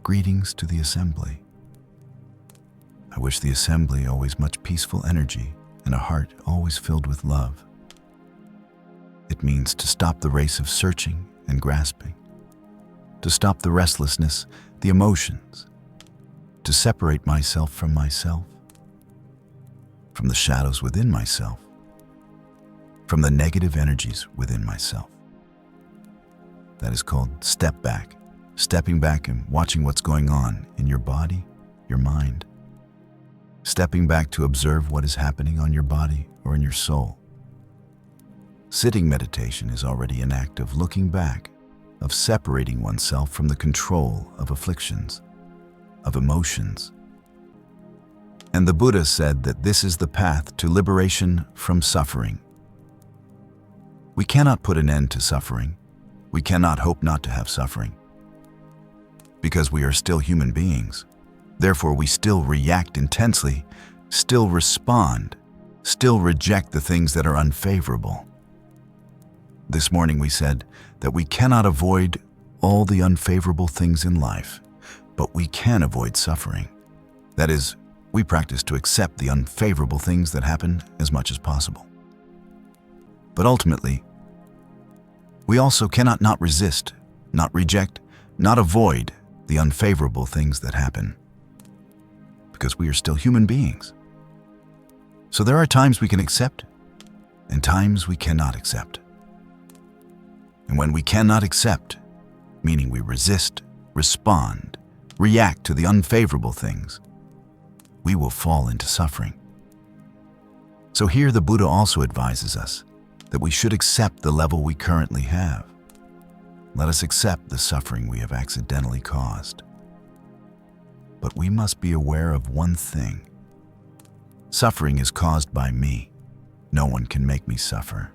Greetings to the assembly. I wish the assembly always much peaceful energy and a heart always filled with love. It means to stop the race of searching and grasping, to stop the restlessness, the emotions, to separate myself, from the shadows within myself, from the negative energies within myself. That is called step back, stepping back and watching what's going on in your body, your mind. Stepping back to observe what is happening on your body or in your soul. Sitting meditation is already an act of looking back, of separating oneself from the control of afflictions, of emotions. And the Buddha said that this is the path to liberation from suffering. We cannot put an end to suffering. We cannot hope not to have suffering. Because we are still human beings. Therefore, we still react intensely, still respond, still reject the things that are unfavorable. This morning we said that we cannot avoid all the unfavorable things in life, but we can avoid suffering. That is, we practice to accept the unfavorable things that happen as much as possible. But ultimately, we also cannot not resist, not reject, not avoid the unfavorable things that happen, because we are still human beings. So there are times we can accept and times we cannot accept. And when we cannot accept, meaning we resist, respond, react to the unfavorable things, we will fall into suffering. So here the Buddha also advises us that we should accept the level we currently have. Let us accept the suffering we have accidentally caused. But we must be aware of one thing. Suffering is caused by me. No one can make me suffer.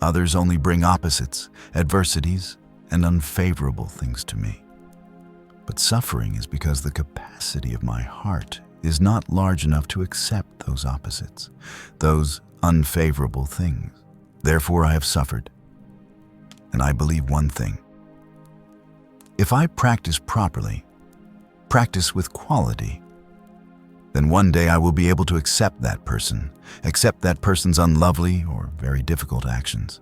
Others only bring opposites, adversities, and unfavorable things to me. But suffering is because the capacity of my heart is not large enough to accept those opposites, those unfavorable things. Therefore, I have suffered. And I believe one thing. If I practice properly, practice with quality, then one day I will be able to accept that person's unlovely or very difficult actions.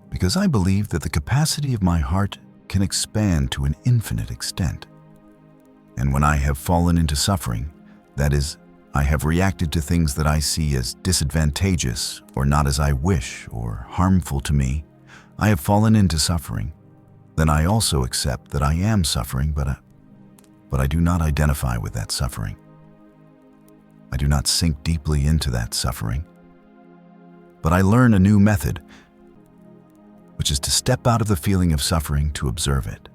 Because I believe that the capacity of my heart can expand to an infinite extent. And when I have fallen into suffering, that is, I have reacted to things that I see as disadvantageous or not as I wish or harmful to me, I have fallen into suffering, then I also accept that I am suffering, but I do not identify with that suffering. I do not sink deeply into that suffering, but I learn a new method, which is to step out of the feeling of suffering to observe it.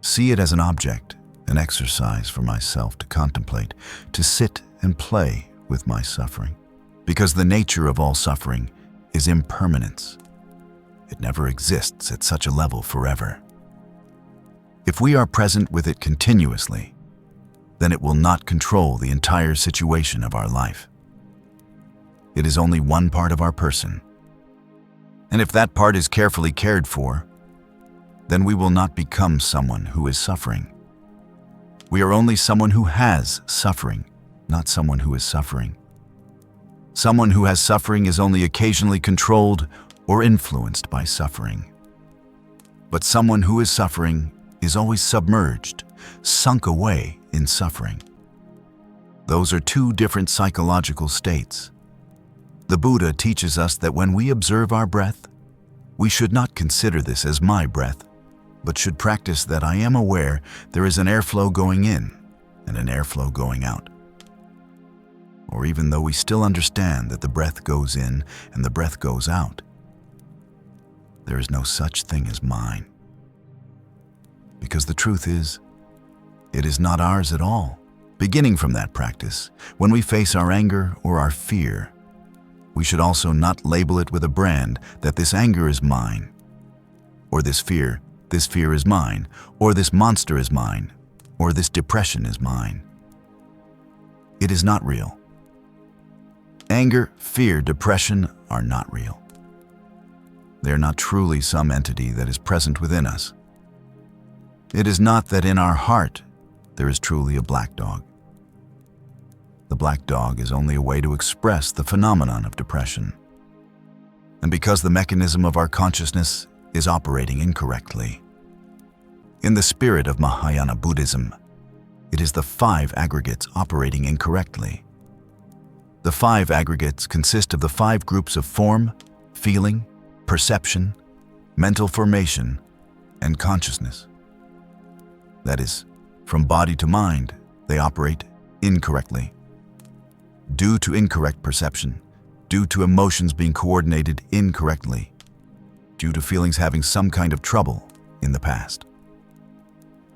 See it as an object, an exercise for myself to contemplate, to sit and play with my suffering. Because the nature of all suffering is impermanence. It never exists at such a level forever. If we are present with it continuously, then it will not control the entire situation of our life. It is only one part of our person. And if that part is carefully cared for, then we will not become someone who is suffering. We are only someone who has suffering, not someone who is suffering. Someone who has suffering is only occasionally controlled or influenced by suffering. But someone who is suffering is always submerged, sunk away in suffering. Those are two different psychological states. The Buddha teaches us that when we observe our breath, we should not consider this as my breath, but should practice that I am aware there is an airflow going in and an airflow going out. Or even though we still understand that the breath goes in and the breath goes out, there is no such thing as mine. Because the truth is, it is not ours at all. Beginning from that practice, when we face our anger or our fear, we should also not label it with a brand that this anger is mine, or this fear is mine, or this monster is mine, or this depression is mine. It is not real. Anger, fear, depression are not real. They are not truly some entity that is present within us. It is not that in our heart there is truly a black dog. The black dog is only a way to express the phenomenon of depression. And because the mechanism of our consciousness is operating incorrectly. In the spirit of Mahayana Buddhism, it is the 5 aggregates operating incorrectly. The 5 aggregates consist of the 5 groups of form, feeling, perception, mental formation, and consciousness. That is, from body to mind, they operate incorrectly. Due to incorrect perception, due to emotions being coordinated incorrectly, due to feelings having some kind of trouble in the past,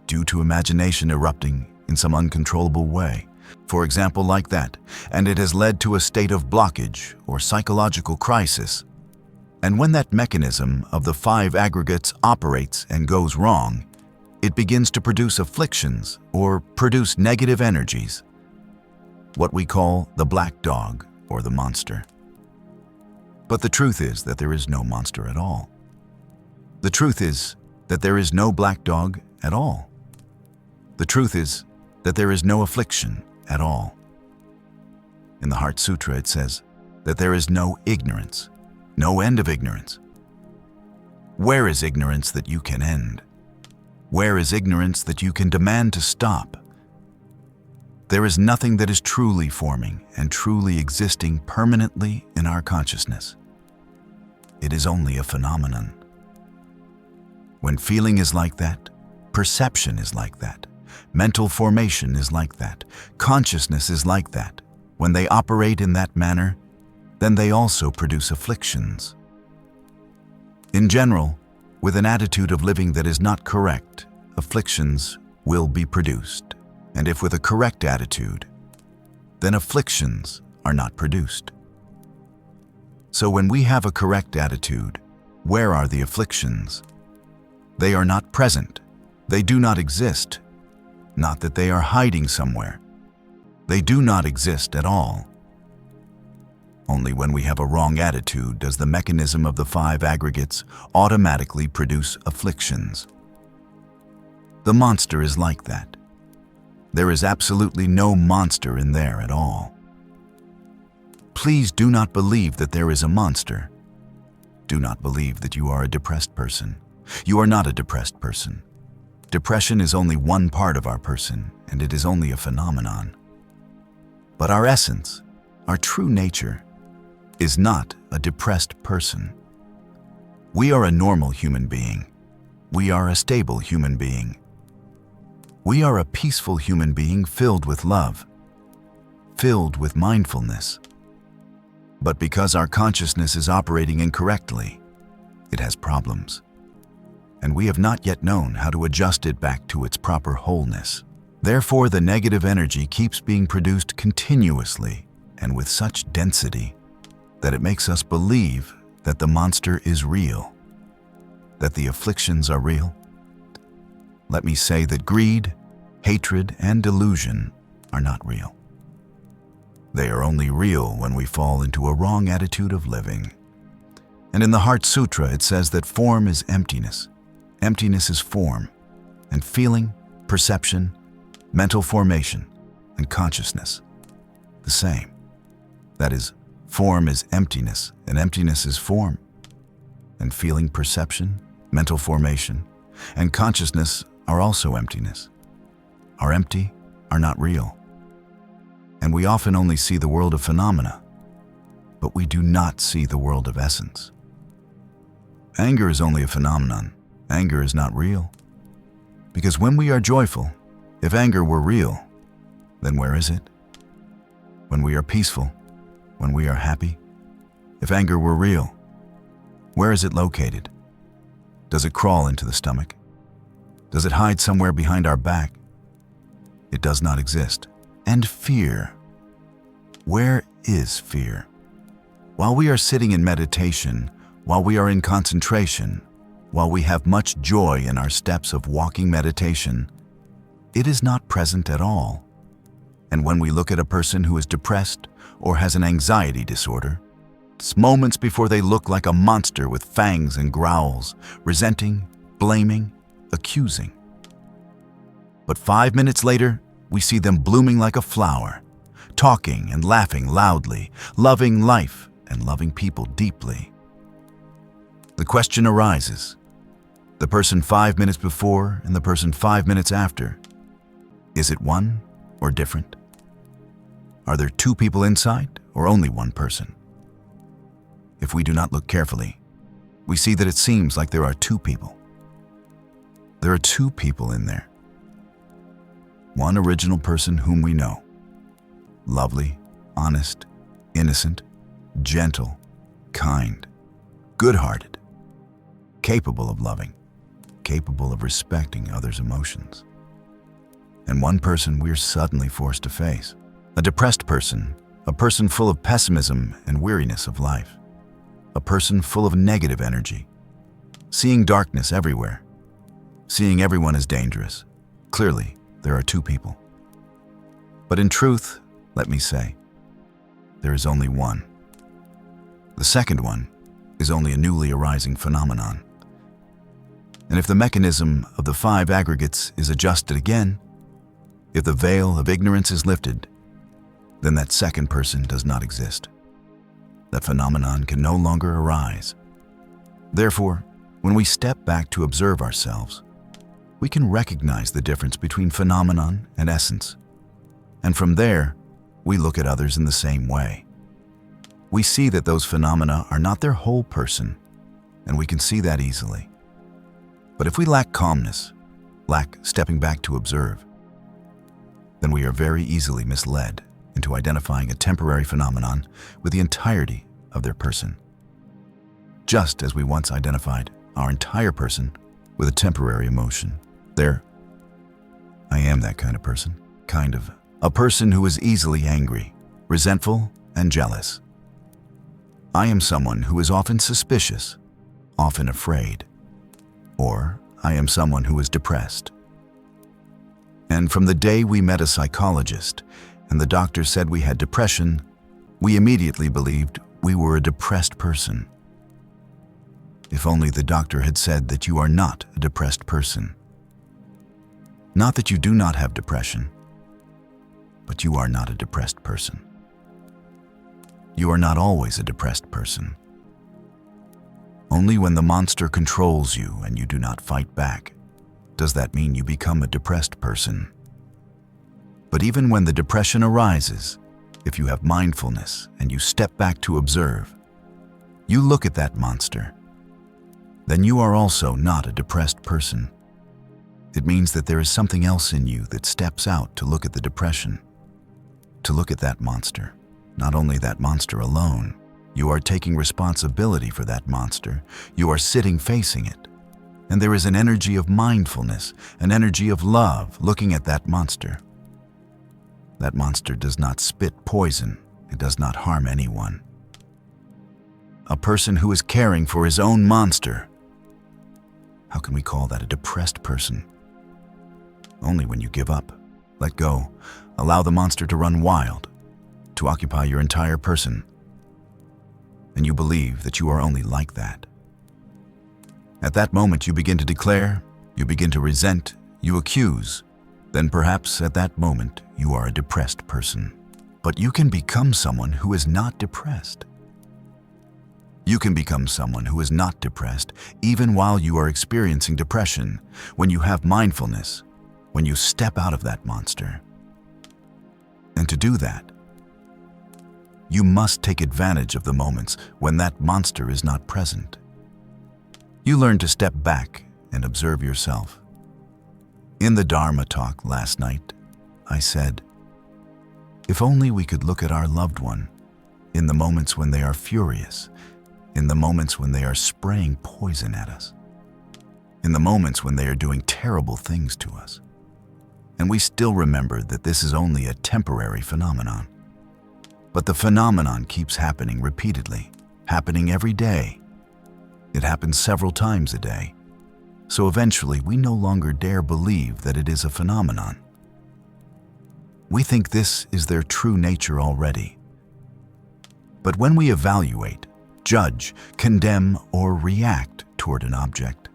due to imagination erupting in some uncontrollable way, for example like that, and it has led to a state of blockage or psychological crisis. And when that mechanism of the 5 aggregates operates and goes wrong, it begins to produce afflictions or produce negative energies, what we call the black dog or the monster. But the truth is that there is no monster at all. The truth is that there is no black dog at all. The truth is that there is no affliction at all. In the Heart Sutra it says that there is no ignorance, no end of ignorance. Where is ignorance that you can end? Where is ignorance that you can demand to stop? There is nothing that is truly forming and truly existing permanently in our consciousness. It is only a phenomenon. When feeling is like that, perception is like that, mental formation is like that, consciousness is like that, when they operate in that manner, then they also produce afflictions. In general, with an attitude of living that is not correct, afflictions will be produced. And if with a correct attitude, then afflictions are not produced. So when we have a correct attitude, where are the afflictions? They are not present. They do not exist. Not that they are hiding somewhere. They do not exist at all. Only when we have a wrong attitude does the mechanism of the 5 aggregates automatically produce afflictions. The monster is like that. There is absolutely no monster in there at all. Please do not believe that there is a monster. Do not believe that you are a depressed person. You are not a depressed person. Depression is only one part of our person, and it is only a phenomenon. But our essence, our true nature, is not a depressed person. We are a normal human being. We are a stable human being. We are a peaceful human being filled with love, filled with mindfulness. But because our consciousness is operating incorrectly, it has problems. And we have not yet known how to adjust it back to its proper wholeness. Therefore, the negative energy keeps being produced continuously and with such density that it makes us believe that the monster is real, that the afflictions are real. Let me say that greed, hatred, and delusion are not real. They are only real when we fall into a wrong attitude of living. And in the Heart Sutra, it says that form is emptiness. Emptiness is form, and feeling, perception, mental formation, and consciousness, the same. That is, form is emptiness, and emptiness is form. And feeling, perception, mental formation, and consciousness are also emptiness. Are empty, are not real. And we often only see the world of phenomena, but we do not see the world of essence. Anger is only a phenomenon. Anger is not real. Because when we are joyful, if anger were real, then where is it? When we are peaceful, when we are happy, if anger were real, where is it located? Does it crawl into the stomach? Does it hide somewhere behind our back? It does not exist. And fear. Where is fear? While we are sitting in meditation, while we are in concentration, while we have much joy in our steps of walking meditation, it is not present at all. And when we look at a person who is depressed or has an anxiety disorder, it's moments before they look like a monster with fangs and growls, resenting, blaming, accusing. But 5 minutes later, we see them blooming like a flower, talking and laughing loudly, loving life and loving people deeply. The question arises, the person 5 minutes before and the person 5 minutes after, is it one or different? Are there two people inside or only one person? If we do not look carefully, we see that it seems like there are two people. There are two people in there. One original person whom we know, lovely, honest, innocent, gentle, kind, good-hearted, capable of loving, capable of respecting others' emotions. And one person we're suddenly forced to face, a depressed person, a person full of pessimism and weariness of life, a person full of negative energy, seeing darkness everywhere, seeing everyone as dangerous. Clearly, there are two people. But in truth, let me say, there is only one. The second one is only a newly arising phenomenon. And if the mechanism of the five aggregates is adjusted again, if the veil of ignorance is lifted, then that second person does not exist. That phenomenon can no longer arise. Therefore, when we step back to observe ourselves, we can recognize the difference between phenomenon and essence. And from there, we look at others in the same way. We see that those phenomena are not their whole person, and we can see that easily. But if we lack calmness, lack stepping back to observe, then we are very easily misled into identifying a temporary phenomenon with the entirety of their person, just as we once identified our entire person with a temporary emotion. I am that kind of person, a person who is easily angry, resentful, and jealous. I am someone who is often suspicious, often afraid, or I am someone who is depressed. And from the day we met a psychologist and the doctor said we had depression, we immediately believed we were a depressed person. If only the doctor had said that you are not a depressed person. Not that you do not have depression, but you are not a depressed person. You are not always a depressed person. Only when the monster controls you and you do not fight back, does that mean you become a depressed person. But even when the depression arises, if you have mindfulness and you step back to observe, you look at that monster, then you are also not a depressed person. It means that there is something else in you that steps out to look at the depression, to look at that monster. Not only that monster alone, you are taking responsibility for that monster. You are sitting facing it. And there is an energy of mindfulness, an energy of love looking at that monster. That monster does not spit poison. It does not harm anyone. A person who is caring for his own monster. How can we call that a depressed person? Only when you give up, let go, allow the monster to run wild, to occupy your entire person. And you believe that you are only like that. At that moment you begin to declare, you begin to resent, you accuse. Then perhaps at that moment you are a depressed person. But you can become someone who is not depressed. You can become someone who is not depressed even while you are experiencing depression, when you have mindfulness, when you step out of that monster. And to do that, you must take advantage of the moments when that monster is not present. You learn to step back and observe yourself. In the Dharma talk last night, I said, if only we could look at our loved one in the moments when they are furious, in the moments when they are spraying poison at us, in the moments when they are doing terrible things to us. And we still remember that this is only a temporary phenomenon. But the phenomenon keeps happening repeatedly, happening every day. It happens several times a day. So eventually we no longer dare believe that it is a phenomenon. We think this is their true nature already. But when we evaluate, judge, condemn, or react toward an object,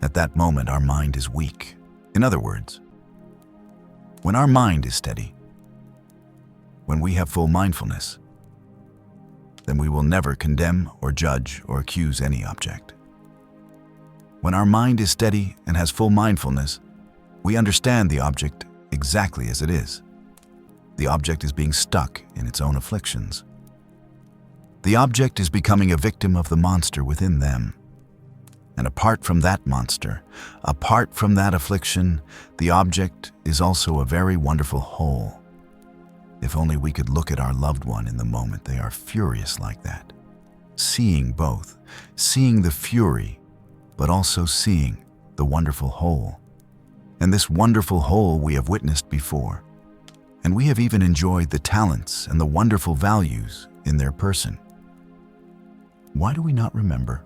at that moment our mind is weak. In other words, When our mind is steady, when we have full mindfulness, then we will never condemn or judge or accuse any object. When our mind is steady and has full mindfulness, we understand the object exactly as it is. The object is being stuck in its own afflictions. The object is becoming a victim of the monster within them. And apart from that monster, apart from that affliction, the object is also a very wonderful whole. If only we could look at our loved one in the moment they are furious like that, seeing both, seeing the fury, but also seeing the wonderful whole. And this wonderful whole we have witnessed before, and we have even enjoyed the talents and the wonderful values in their person. Why do we not remember?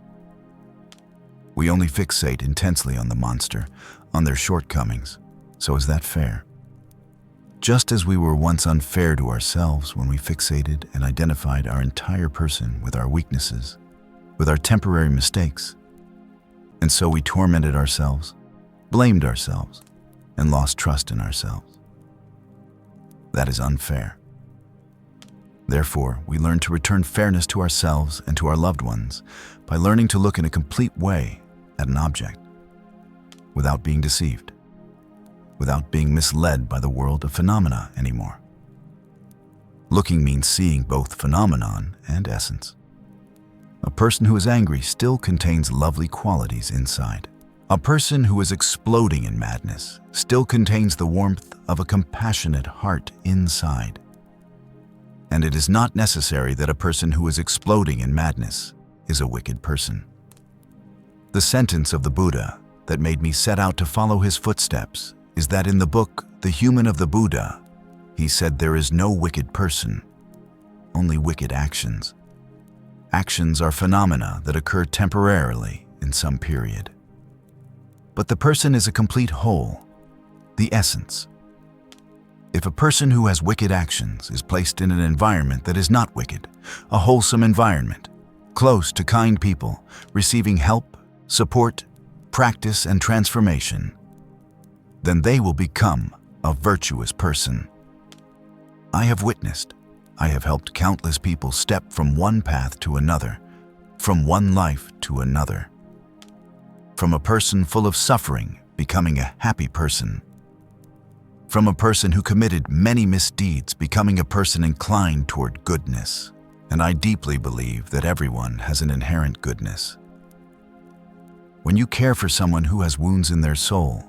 We only fixate intensely on the monster, on their shortcomings. So is that fair? Just as we were once unfair to ourselves when we fixated and identified our entire person with our weaknesses, with our temporary mistakes. And so we tormented ourselves, blamed ourselves, and lost trust in ourselves. That is unfair. Therefore, we learn to return fairness to ourselves and to our loved ones by learning to look in a complete way at an object, without being deceived, without being misled by the world of phenomena anymore. Looking means seeing both phenomenon and essence. A person who is angry still contains lovely qualities inside. A person who is exploding in madness still contains the warmth of a compassionate heart inside. And it is not necessary that a person who is exploding in madness is a wicked person. The sentence of the Buddha that made me set out to follow his footsteps is that in the book, The Human of the Buddha, he said there is no wicked person, only wicked actions. Actions are phenomena that occur temporarily in some period. But the person is a complete whole, the essence. If a person who has wicked actions is placed in an environment that is not wicked, a wholesome environment, close to kind people, receiving help, support, practice, and transformation, then they will become a virtuous person. I have witnessed, I have helped countless people step from one path to another, from one life to another. From a person full of suffering becoming a happy person. From a person who committed many misdeeds becoming a person inclined toward goodness. And I deeply believe that everyone has an inherent goodness. When you care for someone who has wounds in their soul,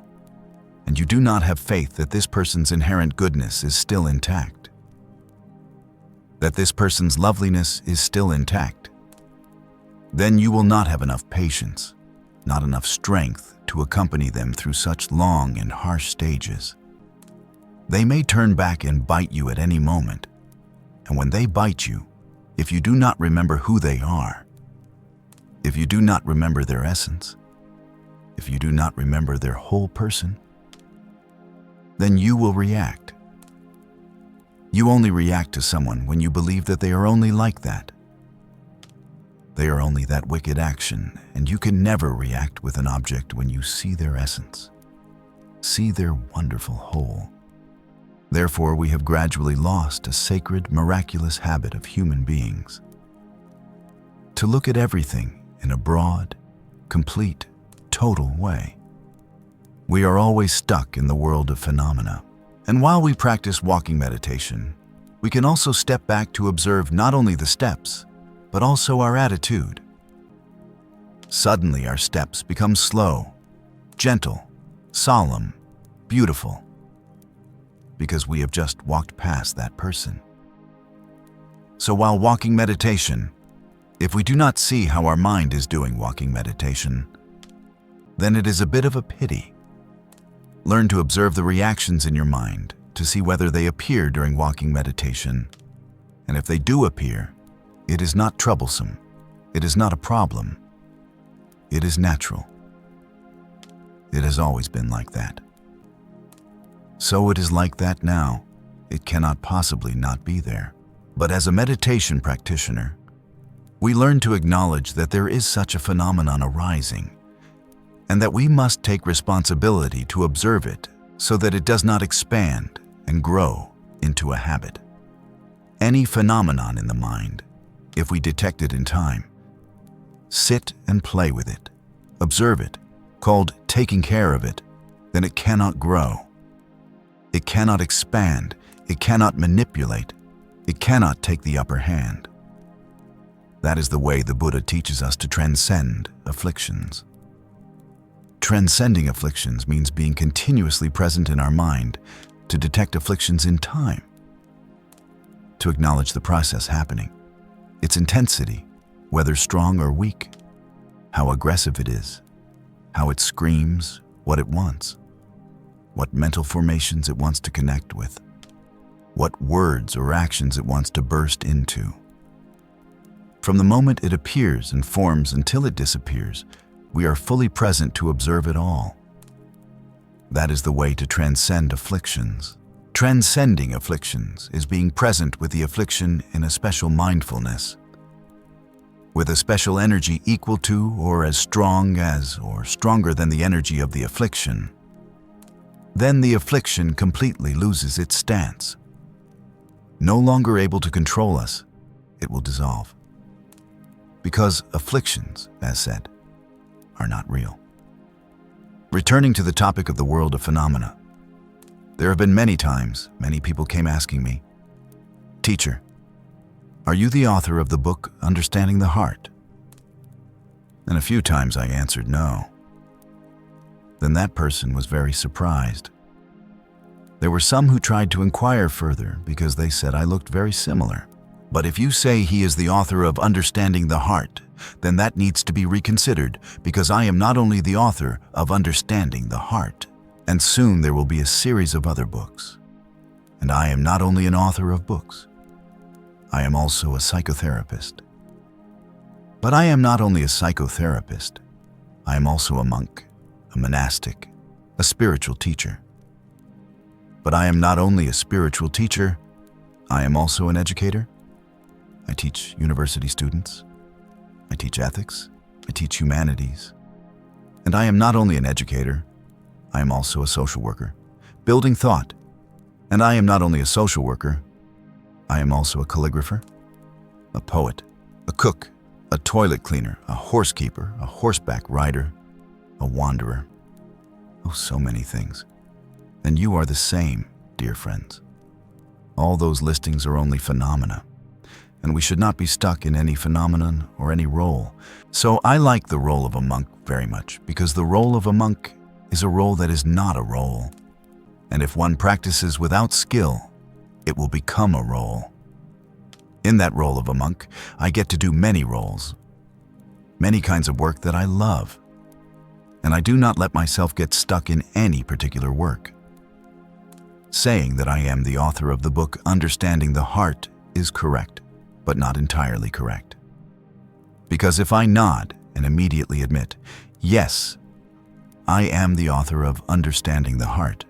and you do not have faith that this person's inherent goodness is still intact, that this person's loveliness is still intact, then you will not have enough patience, not enough strength to accompany them through such long and harsh stages. They may turn back and bite you at any moment, and when they bite you, if you do not remember who they are, if you do not remember their essence, if you do not remember their whole person, then you will react. You only react to someone when you believe that they are only like that. They are only that wicked action, and you can never react with an object when you see their essence, see their wonderful whole. Therefore, we have gradually lost a sacred, miraculous habit of human beings to look at everything in a broad, complete, total way. We are always stuck in the world of phenomena. And while we practice walking meditation, we can also step back to observe not only the steps, but also our attitude. Suddenly our steps become slow, gentle, solemn, beautiful, because we have just walked past that person. So while walking meditation, if we do not see how our mind is doing walking meditation, then it is a bit of a pity. Learn to observe the reactions in your mind to see whether they appear during walking meditation. And if they do appear, it is not troublesome. It is not a problem. It is natural. It has always been like that. So it is like that now. It cannot possibly not be there. But as a meditation practitioner, we learn to acknowledge that there is such a phenomenon arising, and that we must take responsibility to observe it so that it does not expand and grow into a habit. Any phenomenon in the mind, if we detect it in time, sit and play with it, observe it, called taking care of it, then it cannot grow. It cannot expand, it cannot manipulate, it cannot take the upper hand. That is the way the Buddha teaches us to transcend afflictions. Transcending afflictions means being continuously present in our mind to detect afflictions in time, to acknowledge the process happening, its intensity, whether strong or weak, how aggressive it is, how it screams, what it wants, what mental formations it wants to connect with, what words or actions it wants to burst into. From the moment it appears and forms until it disappears, we are fully present to observe it all. That is the way to transcend afflictions. Transcending afflictions is being present with the affliction in a special mindfulness, with a special energy equal to or as strong as or stronger than the energy of the affliction. Then the affliction completely loses its stance. No longer able to control us, it will dissolve. Because afflictions, as said, are not real. Returning to the topic of the world of phenomena, there have been many times many people came asking me, "Teacher, are you the author of the book Understanding the Heart?" And a few times I answered no. Then that person was very surprised. There were some who tried to inquire further because they said I looked very similar. But if you say he is the author of Understanding the Heart, then that needs to be reconsidered, because I am not only the author of Understanding the Heart, and soon there will be a series of other books. And I am not only an author of books, I am also a psychotherapist. But I am not only a psychotherapist, I am also a monk, a monastic, a spiritual teacher. But I am not only a spiritual teacher, I am also an educator. I teach university students. I teach ethics. I teach humanities. And I am not only an educator, I am also a social worker, building thought. And I am not only a social worker, I am also a calligrapher, a poet, a cook, a toilet cleaner, a horsekeeper, a horseback rider, a wanderer. Oh, so many things. And you are the same, dear friends. All those listings are only phenomena, and we should not be stuck in any phenomenon or any role. So I like the role of a monk very much, because the role of a monk is a role that is not a role. And if one practices without skill, it will become a role. In that role of a monk, I get to do many roles, many kinds of work that I love. And I do not let myself get stuck in any particular work. Saying that I am the author of the book Understanding the Heart is correct, but not entirely correct. Because if I nod and immediately admit, yes, I am the author of Understanding the Heart,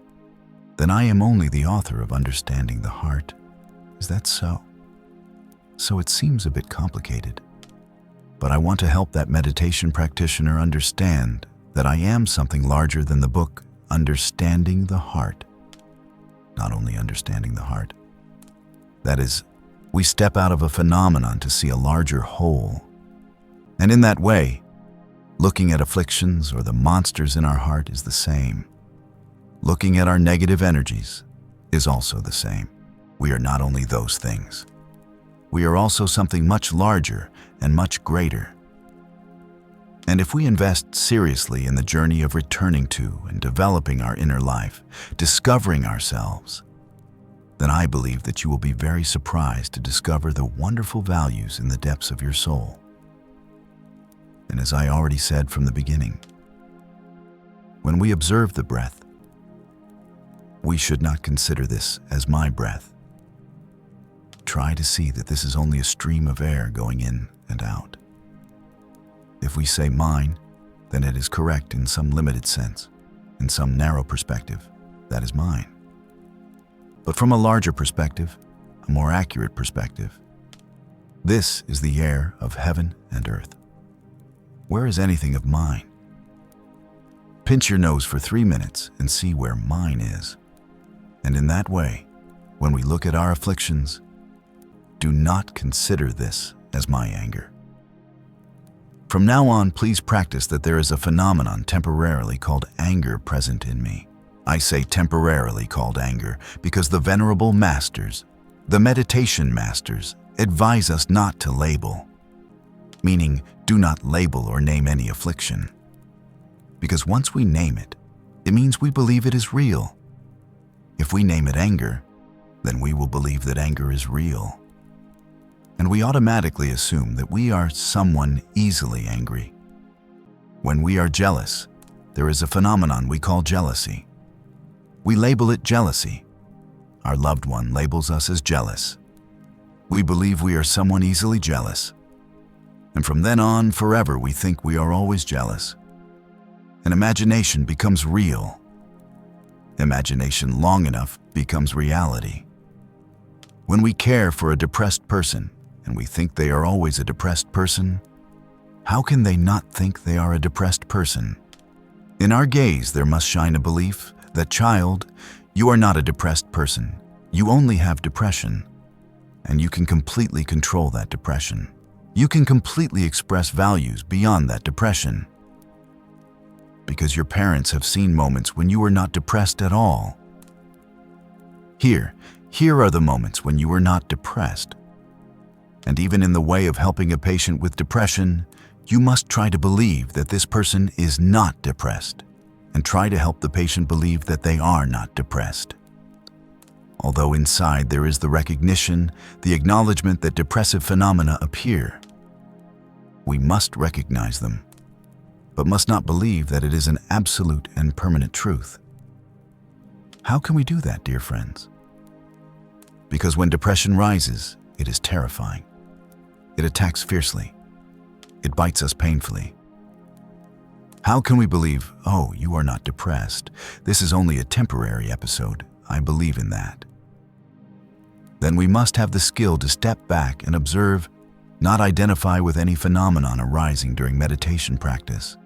then I am only the author of Understanding the Heart. Is that so? So it seems a bit complicated. But I want to help that meditation practitioner understand that I am something larger than the book Understanding the Heart. Not only understanding the heart. That is, we step out of a phenomenon to see a larger whole. And in that way, looking at afflictions or the monsters in our heart is the same. Looking at our negative energies is also the same. We are not only those things. We are also something much larger and much greater. And if we invest seriously in the journey of returning to and developing our inner life, discovering ourselves, then I believe that you will be very surprised to discover the wonderful values in the depths of your soul. And as I already said from the beginning, when we observe the breath, we should not consider this as my breath. Try to see that this is only a stream of air going in and out. If we say mine, then it is correct in some limited sense. In some narrow perspective, that is mine. But from a larger perspective, a more accurate perspective, this is the air of heaven and earth. Where is anything of mine? Pinch your nose for 3 minutes and see where mine is. And in that way, when we look at our afflictions, do not consider this as my anger. From now on, please practice that there is a phenomenon temporarily called anger present in me. I say temporarily called anger because the venerable masters, the meditation masters, advise us not to label, meaning do not label or name any affliction. Because once we name it, it means we believe it is real. If we name it anger, then we will believe that anger is real. And we automatically assume that we are someone easily angry. When we are jealous, there is a phenomenon we call jealousy. We label it jealousy. Our loved one labels us as jealous. We believe we are someone easily jealous. And from then on, forever, we think we are always jealous. And imagination becomes real. Imagination long enough becomes reality. When we care for a depressed person and we think they are always a depressed person, how can they not think they are a depressed person? In our gaze, there must shine a belief that, child, you are not a depressed person. You only have depression. And you can completely control that depression. You can completely express values beyond that depression. Because your parents have seen moments when you were not depressed at all. Here are the moments when you were not depressed. And even in the way of helping a patient with depression, you must try to believe that this person is not depressed, and try to help the patient believe that they are not depressed. Although inside there is the recognition, the acknowledgement that depressive phenomena appear, we must recognize them, but must not believe that it is an absolute and permanent truth. How can we do that, dear friends? Because when depression rises, it is terrifying. It attacks fiercely. It bites us painfully. How can we believe, oh, you are not depressed. This is only a temporary episode. I believe in that. Then we must have the skill to step back and observe, not identify with any phenomenon arising during meditation practice.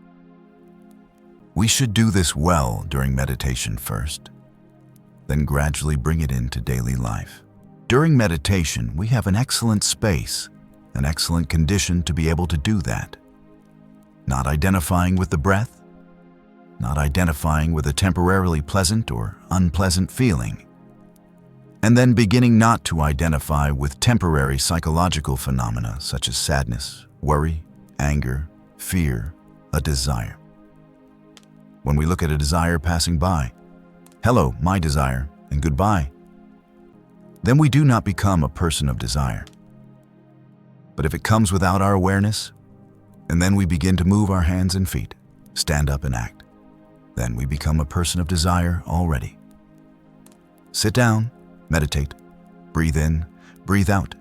We should do this well during meditation first, then gradually bring it into daily life. During meditation, we have an excellent space, an excellent condition to be able to do that. Not identifying with the breath, not identifying with a temporarily pleasant or unpleasant feeling, and then beginning not to identify with temporary psychological phenomena such as sadness, worry, anger, fear, a desire. When we look at a desire passing by, hello, my desire, and goodbye, then we do not become a person of desire. But if it comes without our awareness, and then we begin to move our hands and feet, stand up and act, then we become a person of desire already. Sit down, meditate, breathe in, breathe out,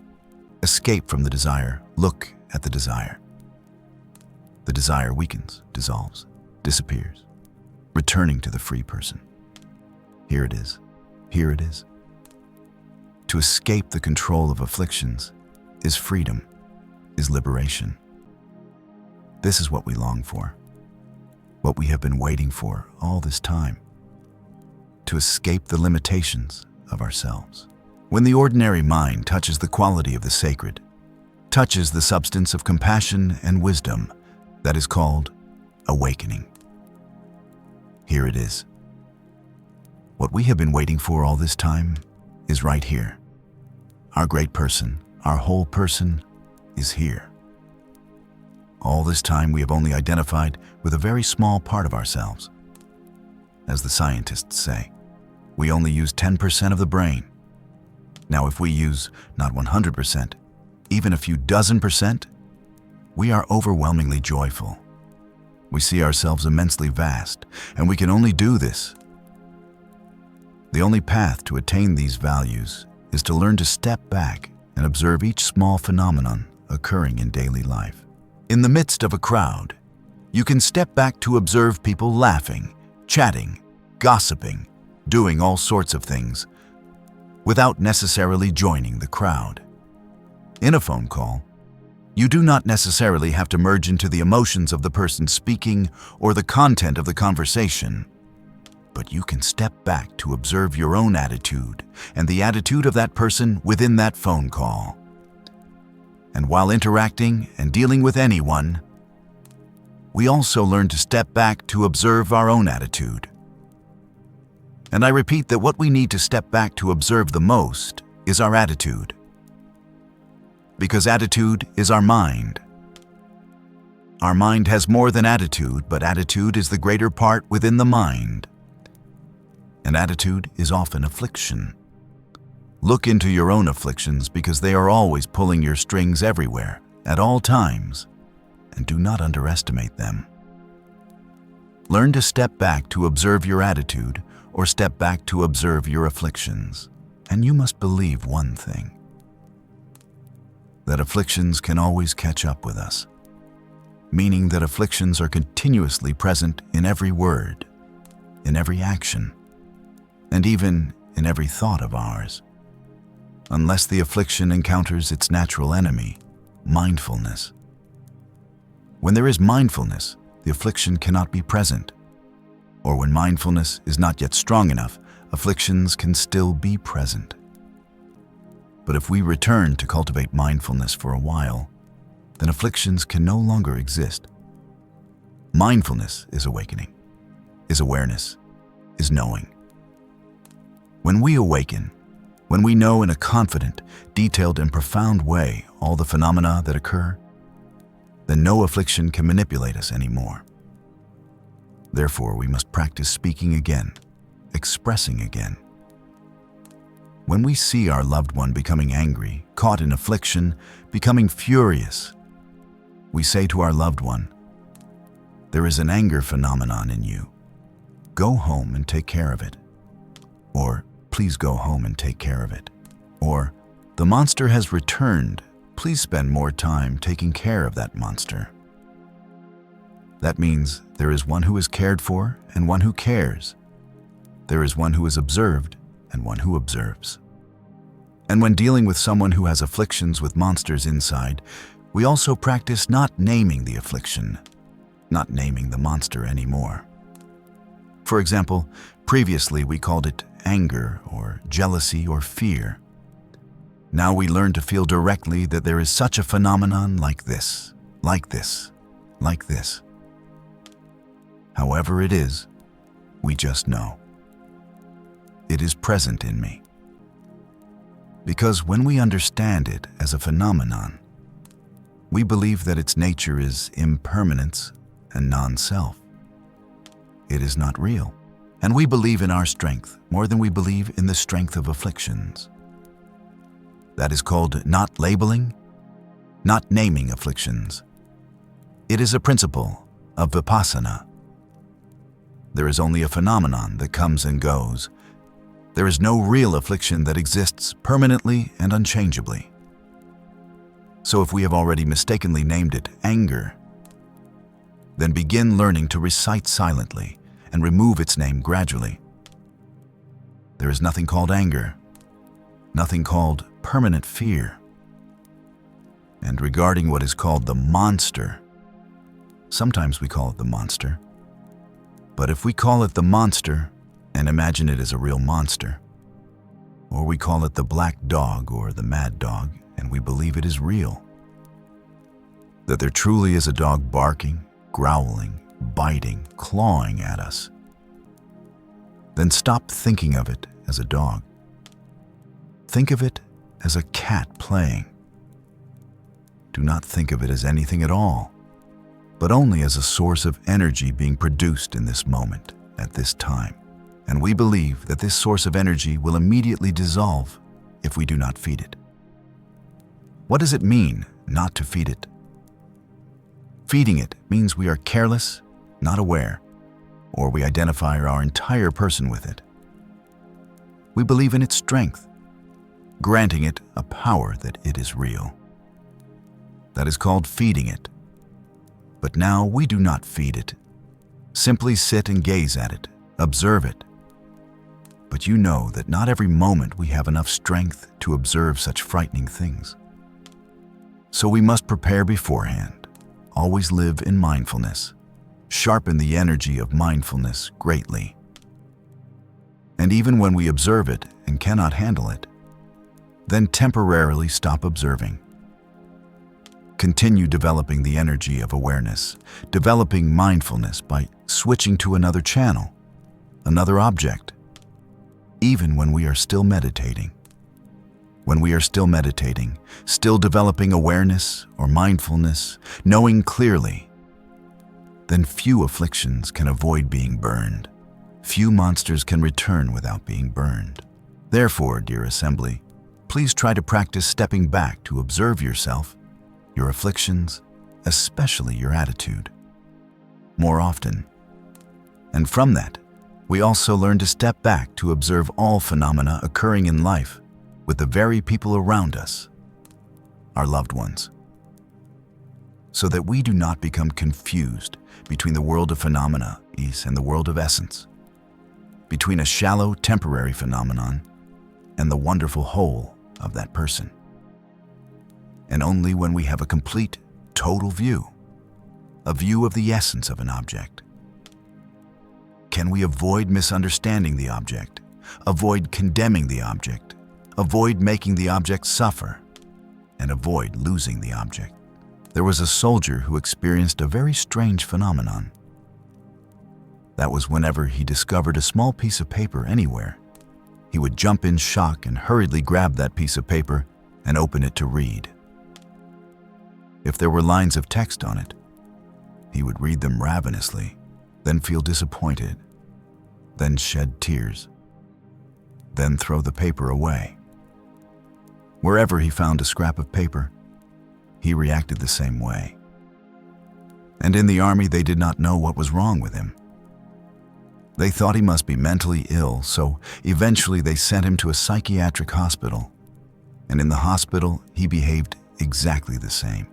escape from the desire, look at the desire. The desire weakens, dissolves, disappears, returning to the free person. Here it is, here it is. To escape the control of afflictions is freedom, is liberation. This is what we long for, what we have been waiting for all this time, to escape the limitations of ourselves. When the ordinary mind touches the quality of the sacred, touches the substance of compassion and wisdom, that is called awakening. Here it is. What we have been waiting for all this time is right here. Our great person, our whole person, is here. All this time we have only identified with a very small part of ourselves. As the scientists say, we only use 10% of the brain. Now if we use not 100%, even a few dozen percent, we are overwhelmingly joyful. We see ourselves immensely vast, and we can only do this. The only path to attain these values is to learn to step back and observe each small phenomenon occurring in daily life. In the midst of a crowd, you can step back to observe people laughing, chatting, gossiping, doing all sorts of things, without necessarily joining the crowd. In a phone call, you do not necessarily have to merge into the emotions of the person speaking or the content of the conversation, but you can step back to observe your own attitude and the attitude of that person within that phone call. And while interacting and dealing with anyone, we also learn to step back to observe our own attitude. And I repeat that what we need to step back to observe the most is our attitude. Because attitude is our mind. Our mind has more than attitude, but attitude is the greater part within the mind. And attitude is often affliction. Look into your own afflictions because they are always pulling your strings everywhere, at all times, and do not underestimate them. Learn to step back to observe your attitude or step back to observe your afflictions. And you must believe one thing, that afflictions can always catch up with us, meaning that afflictions are continuously present in every word, in every action, and even in every thought of ours, unless the affliction encounters its natural enemy, mindfulness. When there is mindfulness, the affliction cannot be present, or when mindfulness is not yet strong enough, afflictions can still be present. But if we return to cultivate mindfulness for a while, then afflictions can no longer exist. Mindfulness is awakening, is awareness, is knowing. When we awaken, when we know in a confident, detailed, and profound way all the phenomena that occur, then no affliction can manipulate us anymore. Therefore, we must practice speaking again, expressing again. When we see our loved one becoming angry, caught in affliction, becoming furious, we say to our loved one, "There is an anger phenomenon in you. Go home and take care of it." Or, "Please go home and take care of it." Or, "The monster has returned. Please spend more time taking care of that monster." That means there is one who is cared for and one who cares. There is one who is observed and one who observes. And when dealing with someone who has afflictions with monsters inside, we also practice not naming the affliction, not naming the monster anymore. For example, previously we called it anger or jealousy or fear. Now we learn to feel directly that there is such a phenomenon like this, like this, like this. However it is, we just know. It is present in me. Because when we understand it as a phenomenon, we believe that its nature is impermanence and non-self. It is not real, and we believe in our strength more than we believe in the strength of afflictions. That is called not labeling, not naming afflictions. It is a principle of vipassana. There is only a phenomenon that comes and goes. There is no real affliction that exists permanently and unchangeably. So if we have already mistakenly named it anger, then begin learning to recite silently and remove its name gradually. There is nothing called anger, nothing called permanent fear. And regarding what is called the monster, sometimes we call it the monster, but if we call it the monster and imagine it as a real monster, or we call it the black dog or the mad dog and we believe it is real, that there truly is a dog barking, growling, biting, clawing at us, then stop thinking of it as a dog. Think of it as a cat playing. Do not think of it as anything at all, but only as a source of energy being produced in this moment, at this time. And we believe that this source of energy will immediately dissolve if we do not feed it. What does it mean not to feed it? Feeding it means we are careless, not aware, or we identify our entire person with it. We believe in its strength, granting it a power that it is real. That is called feeding it. But now we do not feed it. Simply sit and gaze at it, observe it. But you know that not every moment we have enough strength to observe such frightening things. So we must prepare beforehand, always live in mindfulness, sharpen the energy of mindfulness greatly. And even when we observe it and cannot handle it, then temporarily stop observing. Continue developing the energy of awareness, developing mindfulness by switching to another channel, another object, even when we are still meditating. When we are still meditating, still developing awareness or mindfulness, knowing clearly, then few afflictions can avoid being burned. Few monsters can return without being burned. Therefore, dear assembly, please try to practice stepping back to observe yourself, your afflictions, especially your attitude, more often. And from that, we also learn to step back to observe all phenomena occurring in life with the very people around us, our loved ones, so that we do not become confused between the world of phenomena and the world of essence, between a shallow, temporary phenomenon and the wonderful whole of that person. And only when we have a complete, total view, a view of the essence of an object, can we avoid misunderstanding the object, avoid condemning the object, avoid making the object suffer, and avoid losing the object. There was a soldier who experienced a very strange phenomenon. That was whenever he discovered a small piece of paper anywhere, he would jump in shock and hurriedly grab that piece of paper and open it to read. If there were lines of text on it, he would read them ravenously, then feel disappointed, then shed tears, then throw the paper away. Wherever he found a scrap of paper, he reacted the same way. And in the army, they did not know what was wrong with him. They thought he must be mentally ill, so eventually they sent him to a psychiatric hospital. And in the hospital, he behaved exactly the same.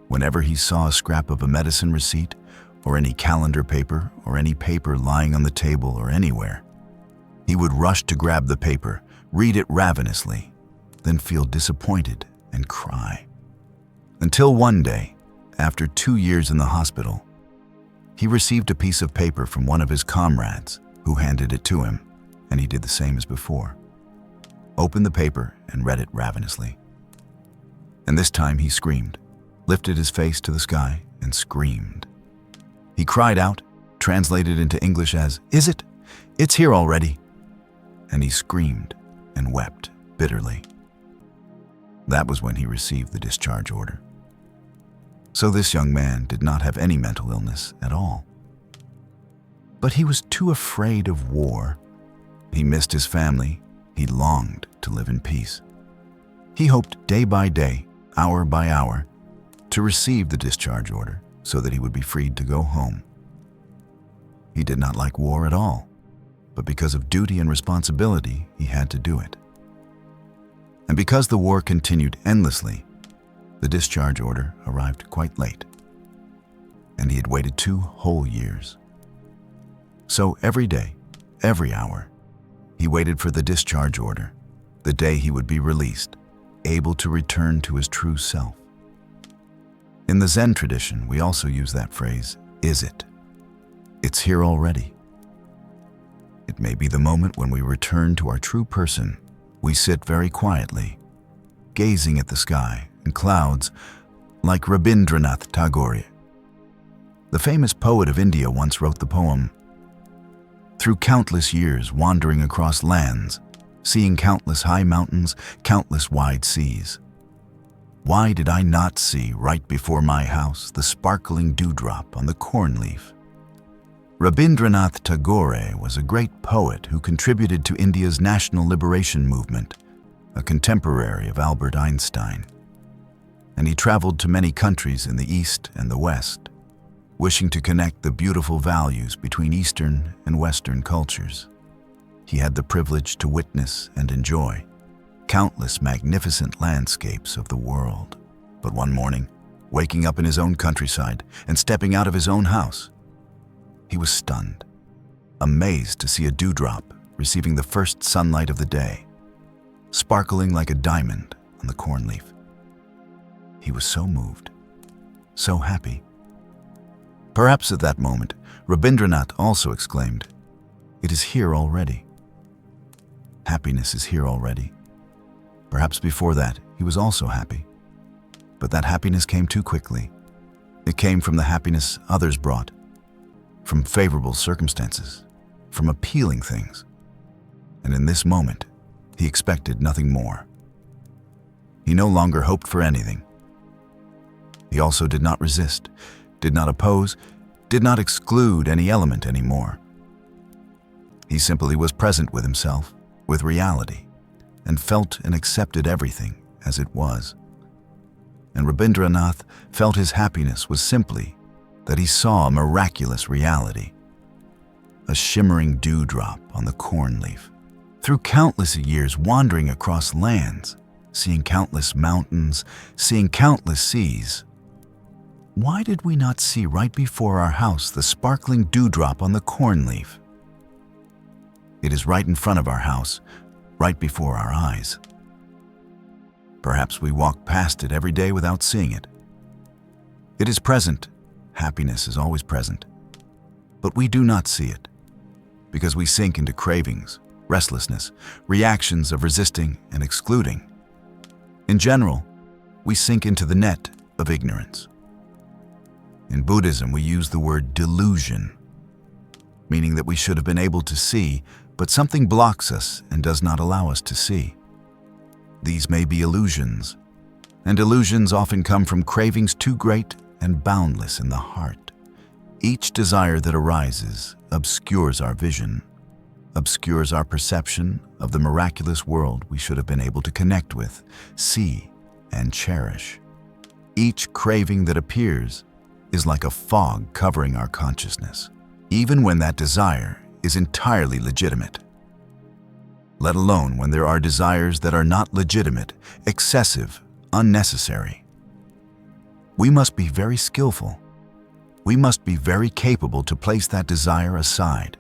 Whenever he saw a scrap of a medicine receipt, or any calendar paper, or any paper lying on the table or anywhere, he would rush to grab the paper, read it ravenously, then feel disappointed and cry. Until one day, after 2 years in the hospital, he received a piece of paper from one of his comrades who handed it to him, and he did the same as before. Opened the paper and read it ravenously. And this time he screamed, lifted his face to the sky and screamed. He cried out, translated into English as, "Is it? It's here already." And he screamed and wept bitterly. That was when he received the discharge order. So this young man did not have any mental illness at all. But he was too afraid of war. He missed his family. He longed to live in peace. He hoped day by day, hour by hour, to receive the discharge order so that he would be freed to go home. He did not like war at all, but because of duty and responsibility, he had to do it. And because the war continued endlessly, the discharge order arrived quite late, and he had waited 2 whole years. So every day, every hour, he waited for the discharge order, the day he would be released, able to return to his true self. In the Zen tradition, we also use that phrase, "Is it?" It's here already. It may be the moment when we return to our true person. We sit very quietly, gazing at the sky and clouds like Rabindranath Tagore. The famous poet of India once wrote the poem, "Through countless years wandering across lands, seeing countless high mountains, countless wide seas. Why did I not see right before my house the sparkling dewdrop on the corn leaf?" Rabindranath Tagore was a great poet who contributed to India's national liberation movement, a contemporary of Albert Einstein. And he traveled to many countries in the East and the West, wishing to connect the beautiful values between Eastern and Western cultures. He had the privilege to witness and enjoy countless magnificent landscapes of the world. But one morning, waking up in his own countryside and stepping out of his own house, he was stunned, amazed to see a dewdrop receiving the first sunlight of the day, sparkling like a diamond on the corn leaf. He was so moved, so happy. Perhaps at that moment, Rabindranath also exclaimed, It is here already. Happiness is here already. Perhaps before that, he was also happy. But that happiness came too quickly. It came from the happiness others brought, from favorable circumstances, from appealing things. And in this moment, he expected nothing more. He no longer hoped for anything. He also did not resist, did not oppose, did not exclude any element anymore. He simply was present with himself, with reality, and felt and accepted everything as it was. And Rabindranath felt his happiness was simply that he saw a miraculous reality, a shimmering dewdrop on the corn leaf. Through countless years wandering across lands, seeing countless mountains, seeing countless seas, why did we not see right before our house the sparkling dewdrop on the corn leaf? It is right in front of our house, right before our eyes. Perhaps we walk past it every day without seeing it. It is present. Happiness is always present. But we do not see it, because we sink into cravings, restlessness, reactions of resisting and excluding. In general, we sink into the net of ignorance. In Buddhism, we use the word delusion, meaning that we should have been able to see, but something blocks us and does not allow us to see. These may be illusions, and illusions often come from cravings too great and boundless in the heart. Each desire that arises obscures our vision, obscures our perception of the miraculous world we should have been able to connect with, see, and cherish. Each craving that appears is like a fog covering our consciousness, even when that desire is entirely legitimate. Let alone when there are desires that are not legitimate, excessive, unnecessary. We must be very skillful. We must be very capable to place that desire aside.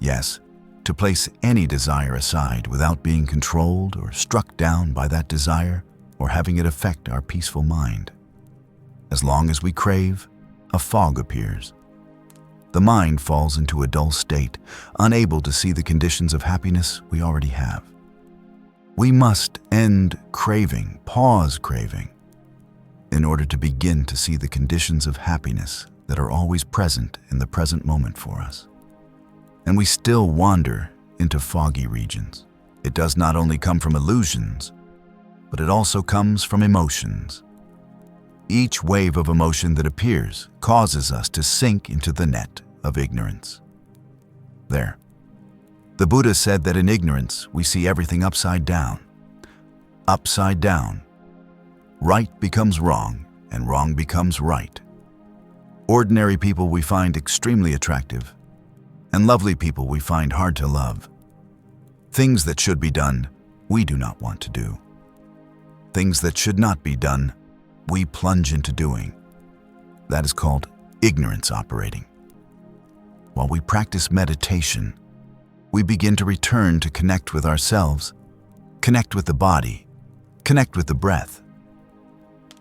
Yes, to place any desire aside without being controlled or struck down by that desire or having it affect our peaceful mind. As long as we crave, a fog appears. The mind falls into a dull state, unable to see the conditions of happiness we already have. We must end craving, pause craving, in order to begin to see the conditions of happiness that are always present in the present moment for us. And we still wander into foggy regions. It does not only come from illusions, but it also comes from emotions. Each wave of emotion that appears causes us to sink into the net of ignorance. There. The Buddha said that in ignorance we see everything upside down. Upside down. Right becomes wrong, and wrong becomes right. Ordinary people we find extremely attractive, and lovely people we find hard to love. Things that should be done, we do not want to do. Things that should not be done, we plunge into doing. That is called ignorance operating. While we practice meditation, we begin to return to connect with ourselves, connect with the body, connect with the breath,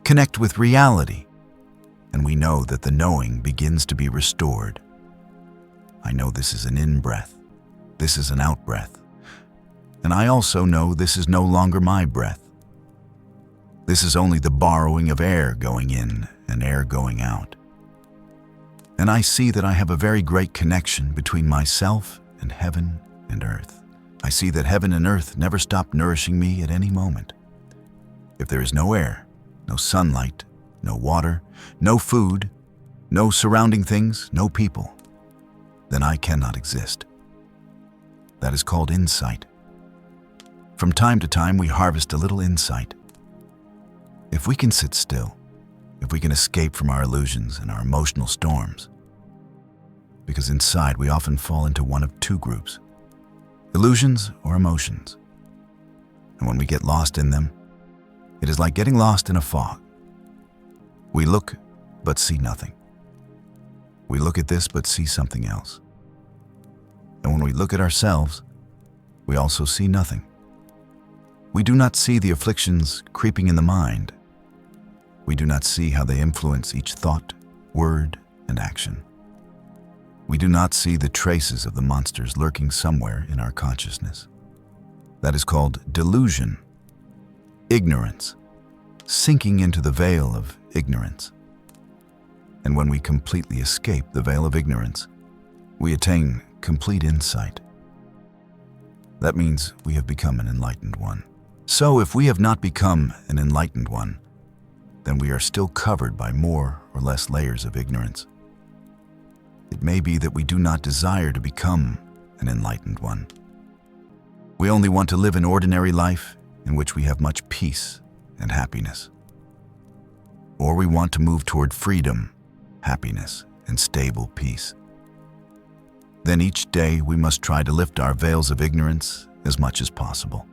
connect with reality, and we know that the knowing begins to be restored. I know this is an in-breath, this is an out-breath, and I also know this is no longer my breath. This is only the borrowing of air going in and air going out. And I see that I have a very great connection between myself and heaven and earth. I see that heaven and earth never stop nourishing me at any moment. If there is no air, no sunlight, no water, no food, no surrounding things, no people, then I cannot exist. That is called insight. From time to time, we harvest a little insight. If we can sit still, if we can escape from our illusions and our emotional storms, because inside we often fall into one of two groups, illusions or emotions. And when we get lost in them, it is like getting lost in a fog. We look but see nothing. We look at this but see something else. And when we look at ourselves, we also see nothing. We do not see the afflictions creeping in the mind. We do not see how they influence each thought, word, and action. We do not see the traces of the monsters lurking somewhere in our consciousness. That is called delusion, ignorance, sinking into the veil of ignorance. And when we completely escape the veil of ignorance, we attain complete insight. That means we have become an enlightened one. So if we have not become an enlightened one, then we are still covered by more or less layers of ignorance. It may be that we do not desire to become an enlightened one. We only want to live an ordinary life in which we have much peace and happiness. Or we want to move toward freedom, happiness, and stable peace. Then each day we must try to lift our veils of ignorance as much as possible.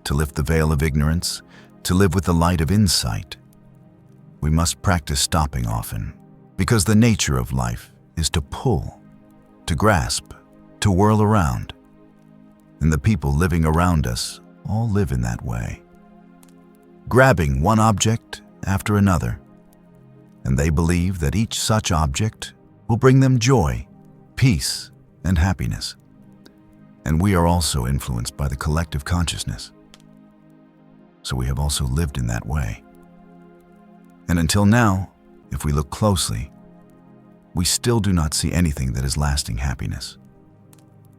To lift the veil of ignorance, to live with the light of insight, we must practice stopping often, because the nature of life is to pull, to grasp, to whirl around. And the people living around us all live in that way, grabbing one object after another. And they believe that each such object will bring them joy, peace, and happiness. And we are also influenced by the collective consciousness. So we have also lived in that way. And until now, if we look closely, we still do not see anything that is lasting happiness.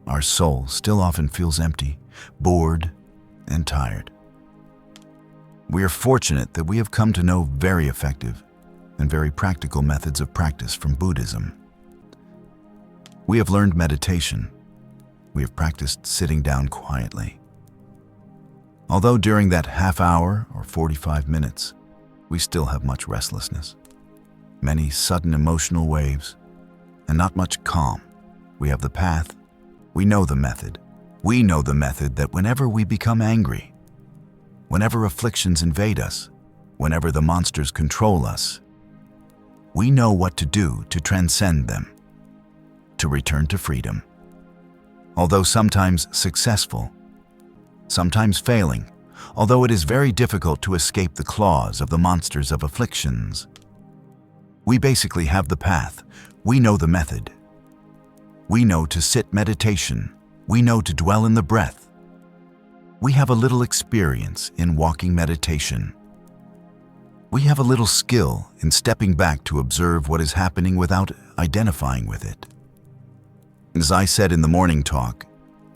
Our soul still often feels empty, bored, and tired. We are fortunate that we have come to know very effective and very practical methods of practice from Buddhism. We have learned meditation. We have practiced sitting down quietly. Although during that half hour or 45 minutes, we still have much restlessness, many sudden emotional waves, and not much calm. We have the path. We know the method. We know the method that whenever we become angry, whenever afflictions invade us, whenever the monsters control us, we know what to do to transcend them, to return to freedom. Although sometimes successful, sometimes failing, although it is very difficult to escape the claws of the monsters of afflictions, we basically have the path. We know the method. We know to sit meditation. We know to dwell in the breath. We have a little experience in walking meditation. We have a little skill in stepping back to observe what is happening without identifying with it. As I said in the morning talk,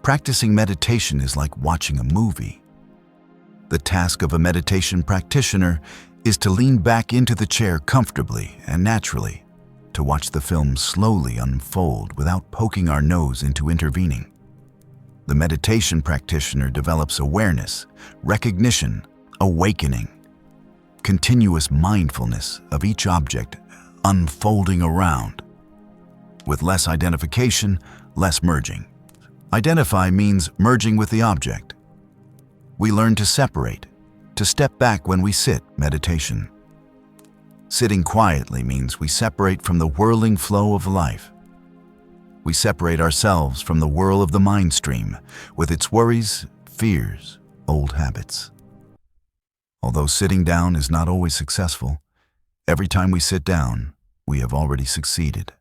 practicing meditation is like watching a movie. The task of a meditation practitioner is to lean back into the chair comfortably and naturally, to watch the film slowly unfold without poking our nose into intervening. The meditation practitioner develops awareness, recognition, awakening, continuous mindfulness of each object unfolding around, with less identification, less merging. Identify means merging with the object. We learn to separate, to step back when we sit meditation. Sitting quietly means we separate from the whirling flow of life. We separate ourselves from the whirl of the mind stream with its worries, fears, old habits. Although sitting down is not always successful, every time we sit down, we have already succeeded.